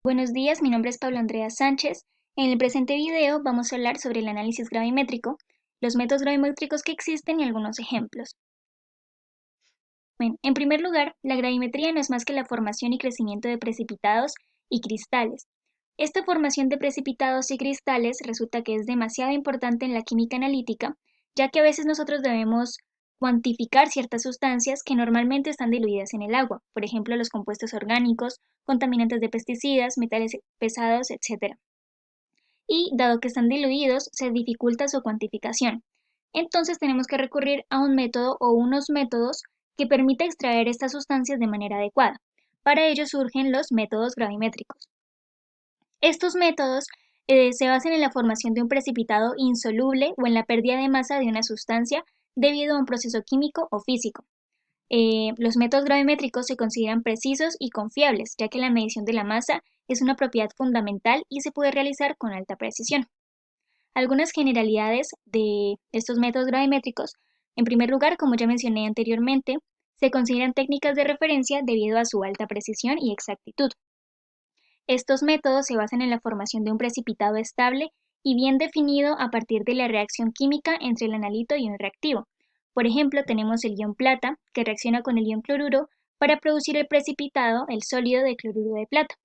Buenos días, mi nombre es Pablo Andrea Sánchez. En el presente video vamos a hablar sobre el análisis gravimétrico, los métodos gravimétricos que existen y algunos ejemplos. Bien, en primer lugar, la gravimetría no es más que la formación y crecimiento de precipitados y cristales. Esta formación de precipitados y cristales resulta que es demasiado importante en la química analítica, ya que a veces nosotros debemos cuantificar ciertas sustancias que normalmente están diluidas en el agua, por ejemplo los compuestos orgánicos, contaminantes de pesticidas, metales pesados, etc. Y dado que están diluidos, se dificulta su cuantificación. Entonces tenemos que recurrir a un método o unos métodos que permita extraer estas sustancias de manera adecuada. Para ello surgen los métodos gravimétricos. Estos métodos se basan en la formación de un precipitado insoluble o en la pérdida de masa de una sustancia debido a un proceso químico o físico. Los métodos gravimétricos se consideran precisos y confiables, ya que la medición de la masa es una propiedad fundamental y se puede realizar con alta precisión. Algunas generalidades de estos métodos gravimétricos: en primer lugar, como ya mencioné anteriormente, se consideran técnicas de referencia debido a su alta precisión y exactitud. Estos métodos se basan en la formación de un precipitado estable y bien definido a partir de la reacción química entre el analito y un reactivo. Por ejemplo, tenemos el ion plata, que reacciona con el ion cloruro para producir el precipitado, el sólido de cloruro de plata.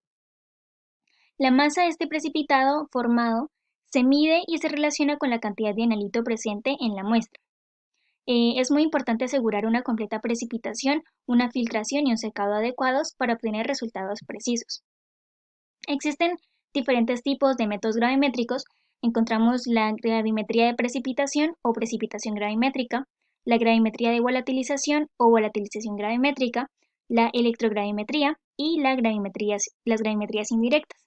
La masa de este precipitado formado se mide y se relaciona con la cantidad de analito presente en la muestra. Es muy importante asegurar una completa precipitación, una filtración y un secado adecuados para obtener resultados precisos. Existen diferentes tipos de métodos gravimétricos. Encontramos la gravimetría de precipitación o precipitación gravimétrica, la gravimetría de volatilización o volatilización gravimétrica, la electrogravimetría y las gravimetrías indirectas.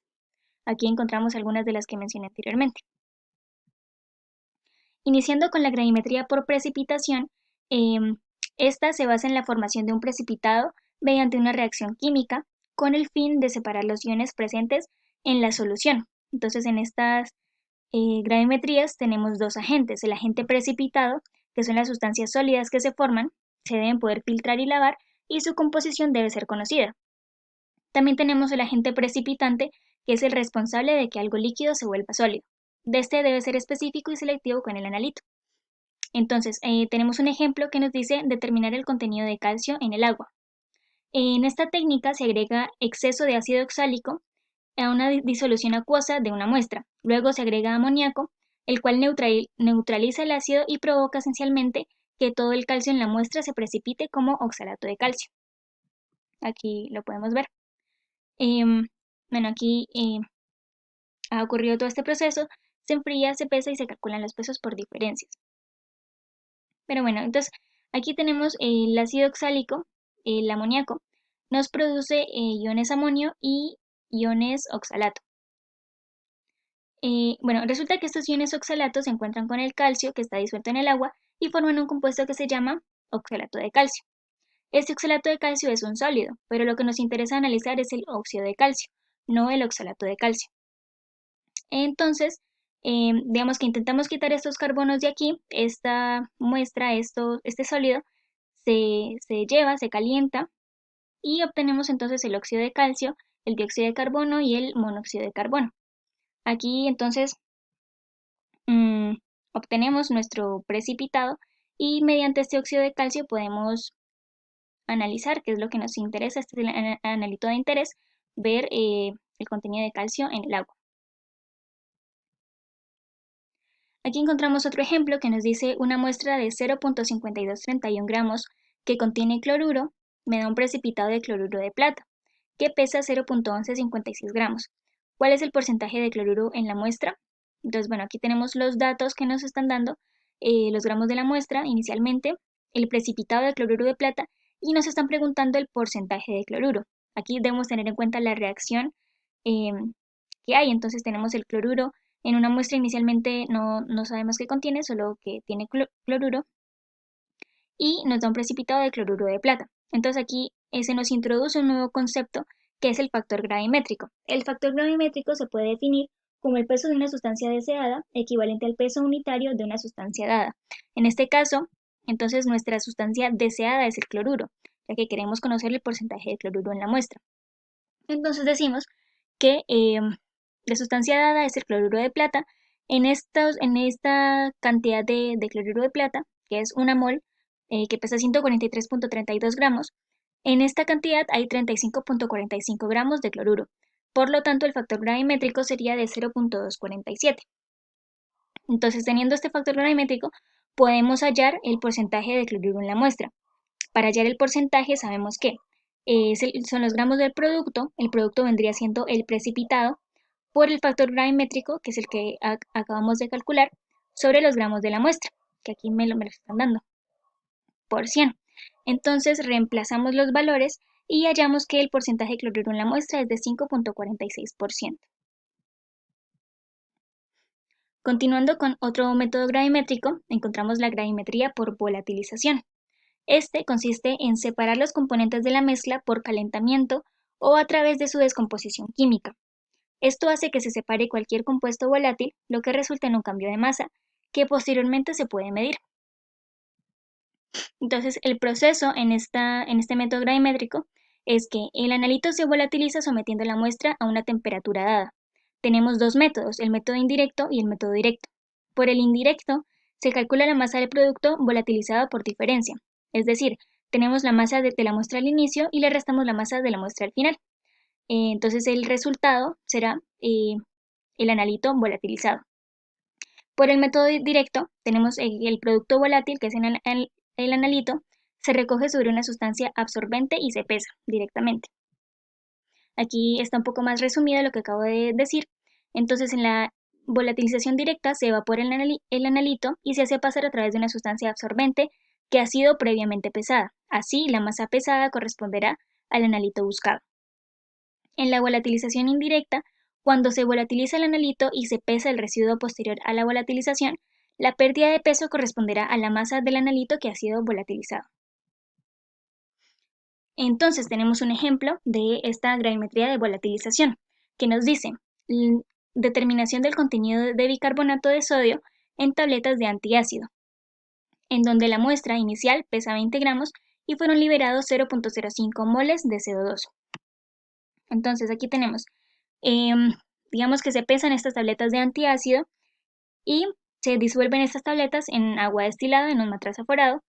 Aquí encontramos algunas de las que mencioné anteriormente. Iniciando con la gravimetría por precipitación, esta se basa en la formación de un precipitado mediante una reacción química con el fin de separar los iones presentes en la solución. Entonces, en estas gravimetrías tenemos dos agentes: el agente precipitado, que son las sustancias sólidas que se forman, se deben poder filtrar y lavar, y su composición debe ser conocida. También tenemos el agente precipitante, que es el responsable de que algo líquido se vuelva sólido. De este debe ser específico y selectivo con el analito. Entonces, tenemos un ejemplo que nos dice determinar el contenido de calcio en el agua. En esta técnica se agrega exceso de ácido oxálico a una disolución acuosa de una muestra. Luego se agrega amoníaco, el cual neutraliza el ácido y provoca esencialmente que todo el calcio en la muestra se precipite como oxalato de calcio. Aquí lo podemos ver. Bueno, aquí ha ocurrido todo este proceso, se enfría, se pesa y se calculan los pesos por diferencias. Pero bueno, entonces aquí tenemos el ácido oxálico, el amoníaco, nos produce iones amonio y iones oxalato. Bueno, resulta que estos iones oxalatos se encuentran con el calcio que está disuelto en el agua y forman un compuesto que se llama oxalato de calcio. Este oxalato de calcio es un sólido, pero lo que nos interesa analizar es el óxido de calcio, no el oxalato de calcio. Entonces, digamos que intentamos quitar estos carbonos de aquí. Esta muestra, este sólido, se lleva, se calienta y obtenemos entonces el óxido de calcio, el dióxido de carbono y el monóxido de carbono. Aquí entonces mm, obtenemos nuestro precipitado y mediante este óxido de calcio podemos analizar qué es lo que nos interesa. Este es el analito de interés: ver el contenido de calcio en el agua. Aquí encontramos otro ejemplo que nos dice una muestra de 0.5231 gramos que contiene cloruro me da un precipitado de cloruro de plata que pesa 0.1156 gramos. ¿Cuál es el porcentaje de cloruro en la muestra? Entonces, bueno, aquí tenemos los datos que nos están dando, los gramos de la muestra inicialmente, el precipitado de cloruro de plata, y nos están preguntando el porcentaje de cloruro. Aquí debemos tener en cuenta la reacción eh, que hay. Entonces tenemos el cloruro en una muestra. Inicialmente no sabemos qué contiene, solo que tiene cloruro, y nos da un precipitado de cloruro de plata. Entonces aquí se nos introduce un nuevo concepto que es el factor gravimétrico. El factor gravimétrico se puede definir como el peso de una sustancia deseada equivalente al peso unitario de una sustancia dada. En este caso, entonces nuestra sustancia deseada es el cloruro, ya que queremos conocer el porcentaje de cloruro en la muestra. Entonces decimos que la sustancia dada es el cloruro de plata. En esta cantidad de cloruro de plata, que es una mol, que pesa 143.32 gramos, en esta cantidad hay 35.45 gramos de cloruro. Por lo tanto, el factor gravimétrico sería de 0.247. Entonces, teniendo este factor gravimétrico, podemos hallar el porcentaje de cloruro en la muestra. Para hallar el porcentaje sabemos que son los gramos del producto, el producto vendría siendo el precipitado, por el factor gravimétrico, que es el que acabamos de calcular, sobre los gramos de la muestra, que aquí me lo están dando, por 100. Entonces reemplazamos los valores y hallamos que el porcentaje de cloruro en la muestra es de 5.46%. Continuando con otro método gravimétrico, encontramos la gravimetría por volatilización. Este consiste en separar los componentes de la mezcla por calentamiento o a través de su descomposición química. Esto hace que se separe cualquier compuesto volátil, lo que resulta en un cambio de masa, que posteriormente se puede medir. Entonces, el proceso en este método gravimétrico es que el analito se volatiliza sometiendo la muestra a una temperatura dada. Tenemos dos métodos, el método indirecto y el método directo. Por el indirecto, se calcula la masa del producto volatilizado por diferencia, es decir, tenemos la masa de la muestra al inicio y le restamos la masa de la muestra al final. Entonces, el resultado será el analito volatilizado. Por el método directo, tenemos el producto volátil, que es el analito, se recoge sobre una sustancia absorbente y se pesa directamente. Aquí está un poco más resumido lo que acabo de decir. Entonces, en la volatilización directa se evapora el analito y se hace pasar a través de una sustancia absorbente que ha sido previamente pesada. Así, la masa pesada corresponderá al analito buscado. En la volatilización indirecta, cuando se volatiliza el analito y se pesa el residuo posterior a la volatilización, la pérdida de peso corresponderá a la masa del analito que ha sido volatilizado. Entonces tenemos un ejemplo de esta gravimetría de volatilización, que nos dice determinación del contenido de bicarbonato de sodio en tabletas de antiácido, en donde la muestra inicial pesa 20 gramos y fueron liberados 0.05 moles de CO2. Entonces aquí tenemos, digamos que se pesan estas tabletas de antiácido y se disuelven estas tabletas en agua destilada en un matraz aforado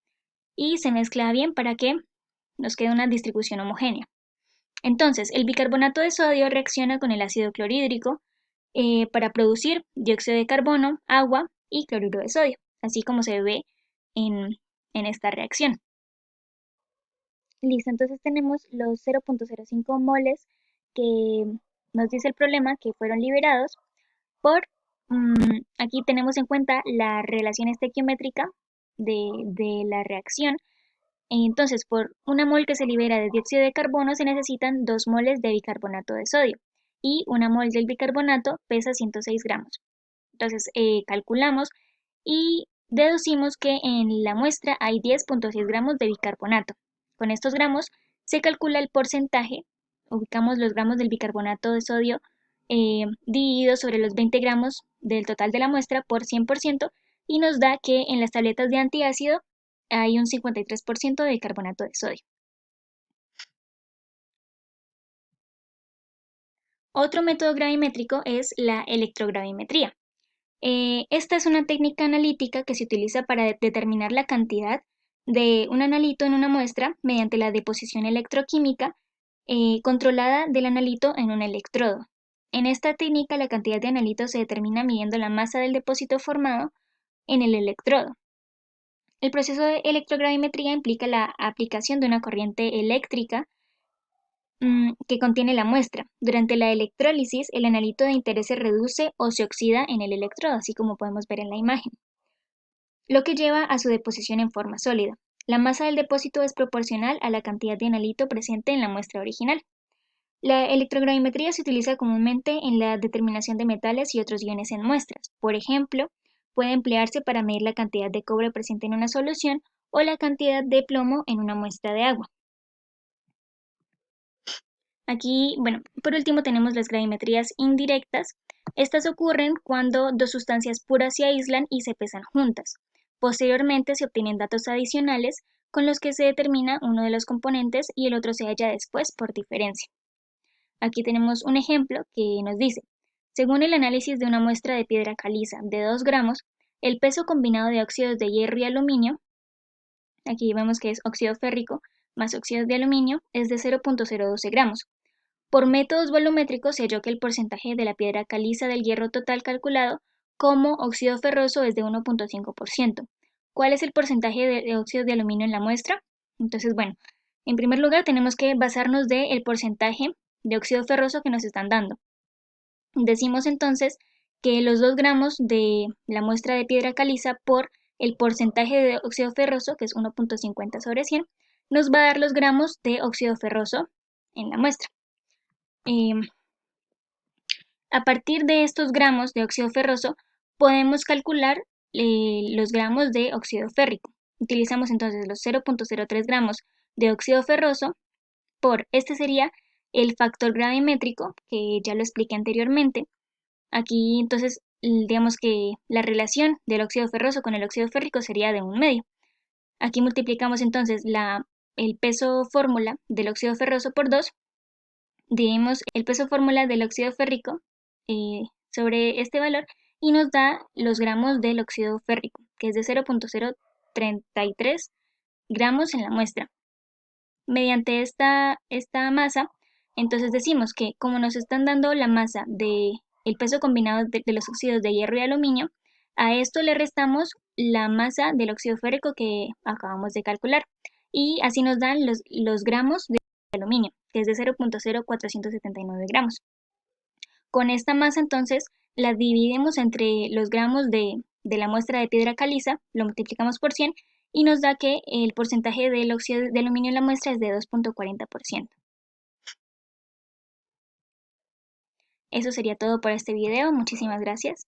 y se mezcla bien para que nos quede una distribución homogénea. Entonces, el bicarbonato de sodio reacciona con el ácido clorhídrico para producir dióxido de carbono, agua y cloruro de sodio, así como se ve en esta reacción. Listo, entonces tenemos los 0.05 moles que nos dice el problema que fueron liberados por, aquí tenemos en cuenta la relación estequiométrica de la reacción. Entonces, por una mol que se libera de dióxido de carbono se necesitan 2 moles de bicarbonato de sodio y una mol del bicarbonato pesa 106 gramos. Entonces, calculamos y deducimos que en la muestra hay 10.6 gramos de bicarbonato. Con estos gramos se calcula el porcentaje, ubicamos los gramos del bicarbonato de sodio dividido sobre los 20 gramos del total de la muestra por 100% y nos da que en las tabletas de antiácido hay un 53% de bicarbonato de sodio. Otro método gravimétrico es la electrogravimetría. Esta es una técnica analítica que se utiliza para determinar la cantidad de un analito en una muestra mediante la deposición electroquímica controlada del analito en un electrodo. En esta técnica la cantidad de analito se determina midiendo la masa del depósito formado en el electrodo. El proceso de electrogravimetría implica la aplicación de una corriente eléctrica que contiene la muestra. Durante la electrólisis, el analito de interés se reduce o se oxida en el electrodo, así como podemos ver en la imagen, lo que lleva a su deposición en forma sólida. La masa del depósito es proporcional a la cantidad de analito presente en la muestra original. La electrogravimetría se utiliza comúnmente en la determinación de metales y otros iones en muestras. Por ejemplo, puede emplearse para medir la cantidad de cobre presente en una solución o la cantidad de plomo en una muestra de agua. Aquí, bueno, por último tenemos las gravimetrías indirectas. Estas ocurren cuando dos sustancias puras se aíslan y se pesan juntas. Posteriormente se obtienen datos adicionales con los que se determina uno de los componentes y el otro se halla después por diferencia. aquí tenemos un ejemplo que nos dice, según el análisis de una muestra de piedra caliza de 2 gramos, el peso combinado de óxidos de hierro y aluminio, aquí vemos que es óxido férrico más óxidos de aluminio, es de 0.012 gramos. Por métodos volumétricos se halló que el porcentaje de la piedra caliza del hierro total calculado como óxido ferroso es de 1.5%. ¿Cuál es el porcentaje de óxidos de aluminio en la muestra? Entonces, bueno, en primer lugar tenemos que basarnos del porcentaje de óxido ferroso que nos están dando. Decimos entonces que los 2 gramos de la muestra de piedra caliza por el porcentaje de óxido ferroso, que es 1.50 sobre 100, nos va a dar los gramos de óxido ferroso en la muestra. A partir de estos gramos de óxido ferroso podemos calcular los gramos de óxido férrico. Utilizamos entonces los 0.03 gramos de óxido ferroso por, este sería el factor gravimétrico, que ya lo expliqué anteriormente. Aquí entonces digamos que la relación del óxido ferroso con el óxido férrico sería de 1/2. Aquí multiplicamos entonces el peso fórmula del óxido ferroso por 2, dividimos el peso fórmula del óxido férrico sobre este valor y nos da los gramos del óxido férrico, que es de 0.033 gramos en la muestra. Mediante esta masa, entonces decimos que como nos están dando la masa del peso combinado de los óxidos de hierro y aluminio, a esto le restamos la masa del óxido férrico que acabamos de calcular. Y así nos dan los gramos de aluminio, que es de 0.0479 gramos. Con esta masa entonces la dividimos entre los gramos de la muestra de piedra caliza, lo multiplicamos por 100 y nos da que el porcentaje del óxido de aluminio en la muestra es de 2.40%. Eso sería todo por este video, muchísimas gracias.